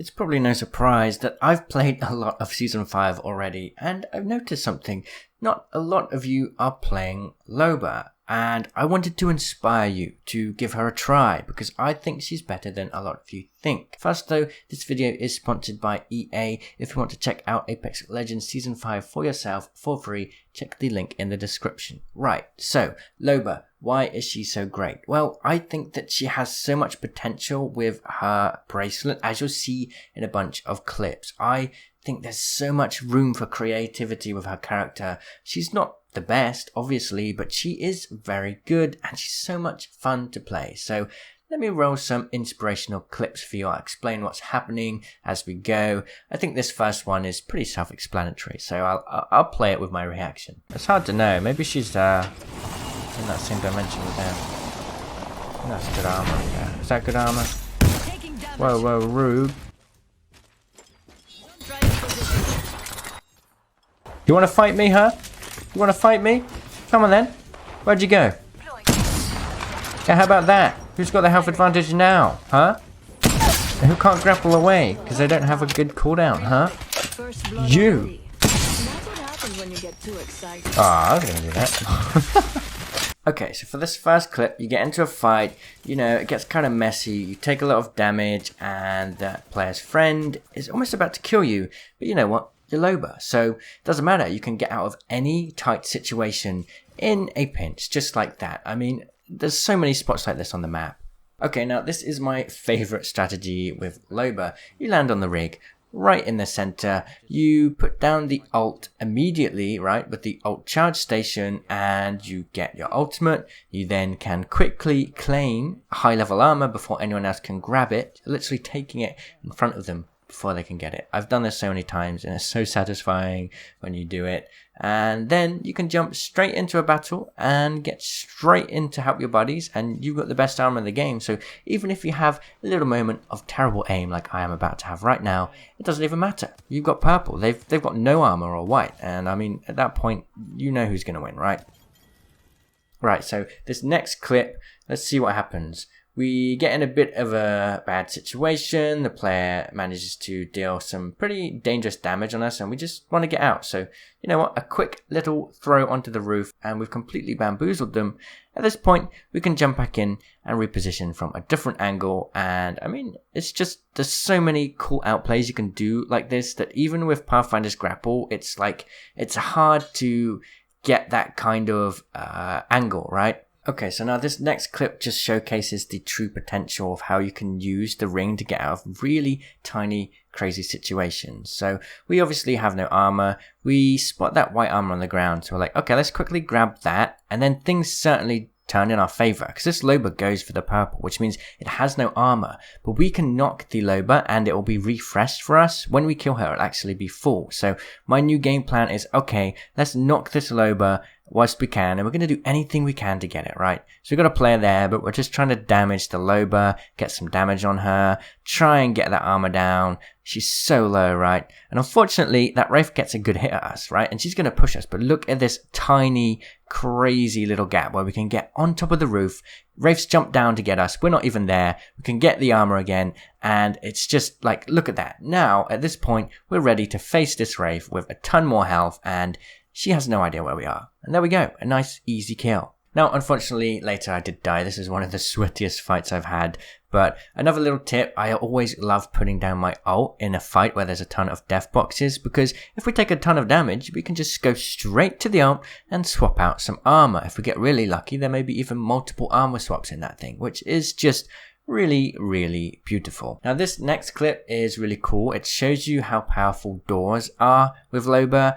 It's probably no surprise that I've played a lot of Season 5 already, and I've noticed something. Not a lot of you are playing Loba, and I wanted to inspire you to give her a try, because I think she's better than a lot of you think. First though, this video is sponsored by EA. If you want to check out Apex Legends Season 5 for yourself for free, check the link in the description. Right, so Loba, why is she so great? Well, I think that she has so much potential with her bracelet, as you'll see in a bunch of clips. I think there's so much room for creativity with her character. She's not the best, obviously, but she is very good and she's so much fun to play. So let me roll some inspirational clips for you. I'll explain what's happening as we go. I think this first one is pretty self-explanatory, so I'll play it with my reaction. It's hard to know. Maybe she's in that same dimension with them. That's good armor. Yeah. Is that good armor? Whoa, Rube. You want to fight me, huh? You want to fight me? Come on then. Where'd you go? Yeah, how about that? Who's got the health advantage now, huh? And who can't grapple away because they don't have a good cooldown, huh? You! I was gonna do that. Okay, so for this first clip, you get into a fight, you know, it gets kind of messy, you take a lot of damage, and that player's friend is almost about to kill you, but you know what? You're Loba, so it doesn't matter, you can get out of any tight situation in a pinch, just like that. I mean, there's so many spots like this on the map. Okay, now this is my favorite strategy with Loba. You land on the rig, right in the center, you put down the ult immediately, right, with the ult charge station, and you get your ultimate. You then can quickly claim high level armor before anyone else can grab it, literally taking it in front of them before they can get it. I've done this so many times and it's so satisfying when you do it. And then you can jump straight into a battle and get straight in to help your buddies, and you've got the best armor in the game. So even if you have a little moment of terrible aim like I am about to have right now, it doesn't even matter. You've got purple. They've got no armor or white, and I mean, at that point, you know who's going to win, right? Right, so this next clip, let's see what happens. We get in a bit of a bad situation. The player manages to deal some pretty dangerous damage on us and we just want to get out. So, you know what? A quick little throw onto the roof and we've completely bamboozled them. At this point, we can jump back in and reposition from a different angle. And I mean, it's just, there's so many cool outplays you can do like this that even with Pathfinder's grapple, it's like, it's hard to get that kind of angle, right? Okay, so now this next clip just showcases the true potential of how you can use the ring to get out of really tiny, crazy situations. So we obviously have no armor. We spot that white armor on the ground. So we're like, okay, let's quickly grab that. And then things certainly turn in our favor because this Loba goes for the purple, which means it has no armor. But we can knock the Loba and it will be refreshed for us. When we kill her, it'll actually be full. So my new game plan is, okay, let's knock this Loba whilst we can, and we're going to do anything we can to get it, right? So we've got a player there, but we're just trying to damage the Loba, get some damage on her, try and get that armor down. She's so low, right? And unfortunately, that Wraith gets a good hit at us, right? And she's going to push us, but look at this tiny, crazy little gap where we can get on top of the roof. Wraiths jump down to get us. We're not even there. We can get the armor again, and it's just like, look at that. Now, at this point, we're ready to face this Wraith with a ton more health, and she has no idea where we are. And there we go. A nice, easy kill. Now, unfortunately, later I did die. This is one of the sweatiest fights I've had. But another little tip, I always love putting down my ult in a fight where there's a ton of death boxes, because if we take a ton of damage, we can just go straight to the ult and swap out some armor. If we get really lucky, there may be even multiple armor swaps in that thing, which is just really, really beautiful. Now this next clip is really cool. It shows you how powerful doors are with Loba.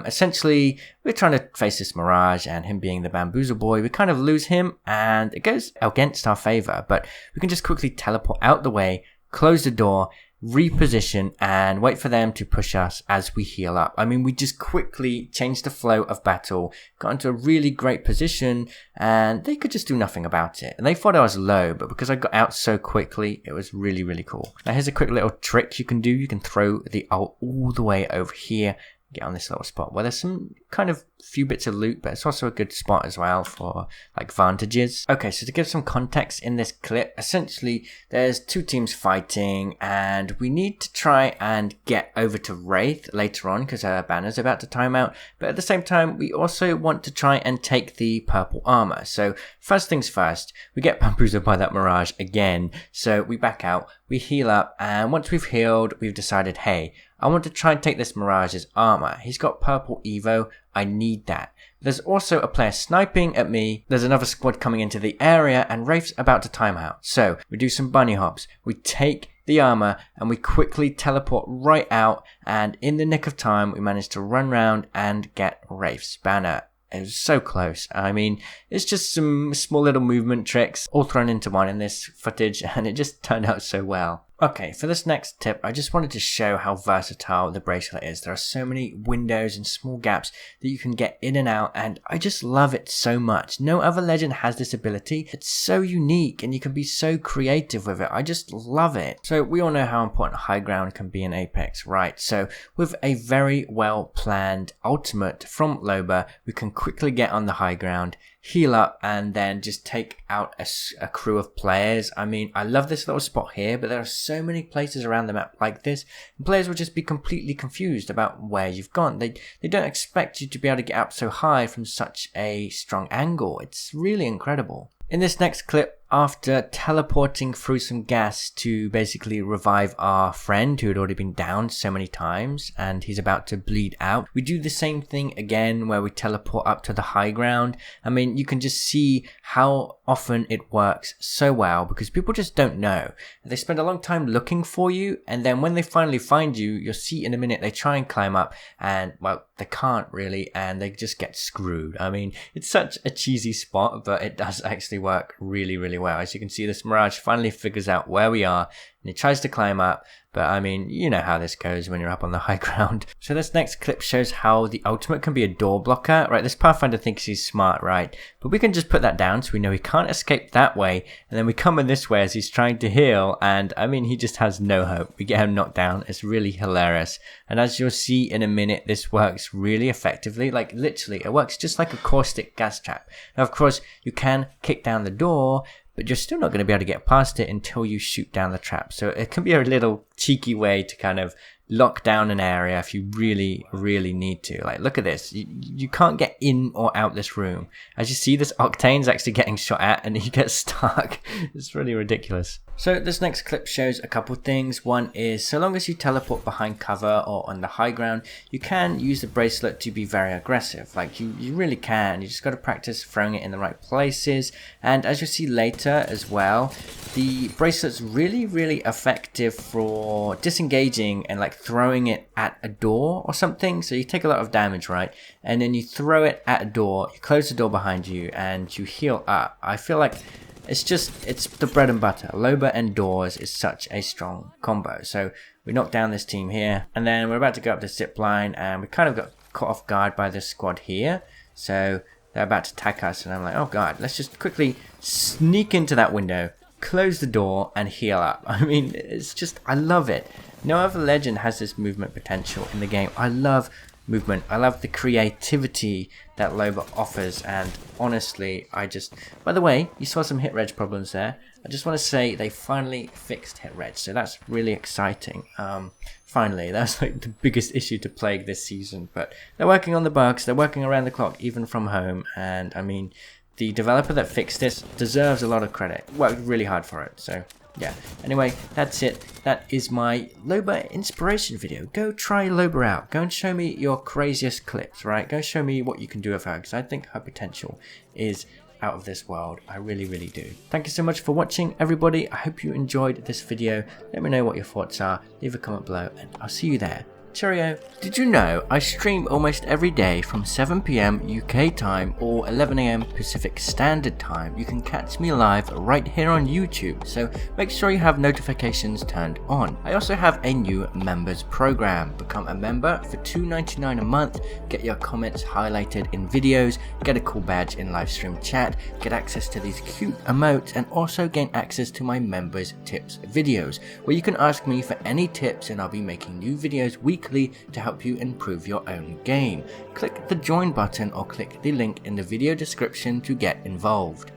Essentially, we're trying to face this Mirage, and him being the bamboozle boy, we kind of lose him and it goes against our favor, but we can just quickly teleport out the way, close the door, reposition, and wait for them to push us as we heal up. I mean, we just quickly changed the flow of battle, got into a really great position, and they could just do nothing about it. And they thought I was low, but because I got out so quickly, it was really, really cool. Now here's a quick little trick you can do. You can throw the ult all the way over here, get on this little spot where there's some kind of few bits of loot, but it's also a good spot as well for like vantages. Okay, so to give some context in this clip, essentially there's two teams fighting and we need to try and get over to Wraith later on because our banner's about to time out, but at the same time we also want to try and take the purple armor. So first things first, we get bamboozled by that Mirage again, so we back out, we heal up, and once we've healed, we've decided, hey, I want to try and take this Mirage's armor. He's got purple Evo, I need that. There's also a player sniping at me, there's another squad coming into the area, and Wraith's about to time out. So we do some bunny hops, we take the armor, and we quickly teleport right out, and in the nick of time, we manage to run around and get Wraith's banner. It was so close. I mean, it's just some small little movement tricks all thrown into one in this footage, and it just turned out so well. Okay, for this next tip, I just wanted to show how versatile the bracelet is. There are so many windows and small gaps that you can get in and out, and I just love it so much. No other legend has this ability. It's so unique, and you can be so creative with it. I just love it. So we all know how important high ground can be in Apex, right? So with a very well planned ultimate from Loba, we can quickly get on the high ground, heal up, and then just take out a crew of players. I mean, I love this little spot here, but there are so many places around the map like this, and players will just be completely confused about where you've gone. They don't expect you to be able to get up so high from such a strong angle. It's really incredible. In this next clip, after teleporting through some gas to basically revive our friend who had already been downed so many times and he's about to bleed out, we do the same thing again where we teleport up to the high ground. I mean, you can just see how often it works so well because people just don't know. They spend a long time looking for you, and then when they finally find you, you'll see in a minute they try and climb up and, well, they can't really, and they just get screwed. I mean, it's such a cheesy spot, but it does actually work really, really well. As you can see, this Mirage finally figures out where we are and he tries to climb up, but I mean, you know how this goes when you're up on the high ground. So this next clip shows how the ultimate can be a door blocker, right? This Pathfinder thinks he's smart, right? But we can just put that down so we know he can't escape that way, and then we come in this way as he's trying to heal, and I mean, he just has no hope. We get him knocked down. It's really hilarious, and as you'll see in a minute, this works really effectively. Like literally, it works just like a caustic gas trap. Now of course, you can kick down the door, but you're still not going to be able to get past it until you shoot down the trap. So it can be a little cheeky way to kind of lock down an area if you really, really need to. Like, look at this. You can't get in or out this room. As you see, this Octane's actually getting shot at and he gets stuck. It's really ridiculous. So this next clip shows a couple things. One is, so long as you teleport behind cover or on the high ground, you can use the bracelet to be very aggressive. Like, you really can. You just got to practice throwing it in the right places. And as you'll see later as well, the bracelet's really, really effective for disengaging and like throwing it at a door or something. So you take a lot of damage, right? And then you throw it at a door, you close the door behind you, and you heal up. I feel like it's the bread and butter. Loba and doors is such a strong combo. So we knock down this team here, and then we're about to go up the zip line, and we kind of got caught off guard by this squad here. So they're about to attack us, and I'm like, oh god, let's just quickly sneak into that window, close the door, and heal up. I mean, it's just, I love it. No other legend has this movement potential in the game. I love movement. I love the creativity that Loba offers, and honestly, by the way, you saw some hit reg problems there. I just want to say they finally fixed hit reg, so that's really exciting. Finally, that's like the biggest issue to plague this season, but they're working on the bugs, they're working around the clock, even from home, and I mean, the developer that fixed this deserves a lot of credit. Worked really hard for it, so yeah. Anyway, that's it. That is my Loba inspiration video. Go try Loba out. Go and show me your craziest clips, right? Go show me what you can do with her, because I think her potential is out of this world. I really, really do. Thank you so much for watching, everybody. I hope you enjoyed this video. Let me know what your thoughts are. Leave a comment below, and I'll see you there. Cheerio. Did you know I stream almost every day from 7 PM UK time or 11 AM Pacific Standard Time? You can catch me live right here on YouTube, so make sure you have notifications turned on. I also have a new members program. Become a member for $2.99 a month, get your comments highlighted in videos, get a cool badge in live stream chat, get access to these cute emotes, and also gain access to my members tips videos, where you can ask me for any tips, and I'll be making new videos weekly weekly to help you improve your own game. Click the join button or click the link in the video description to get involved.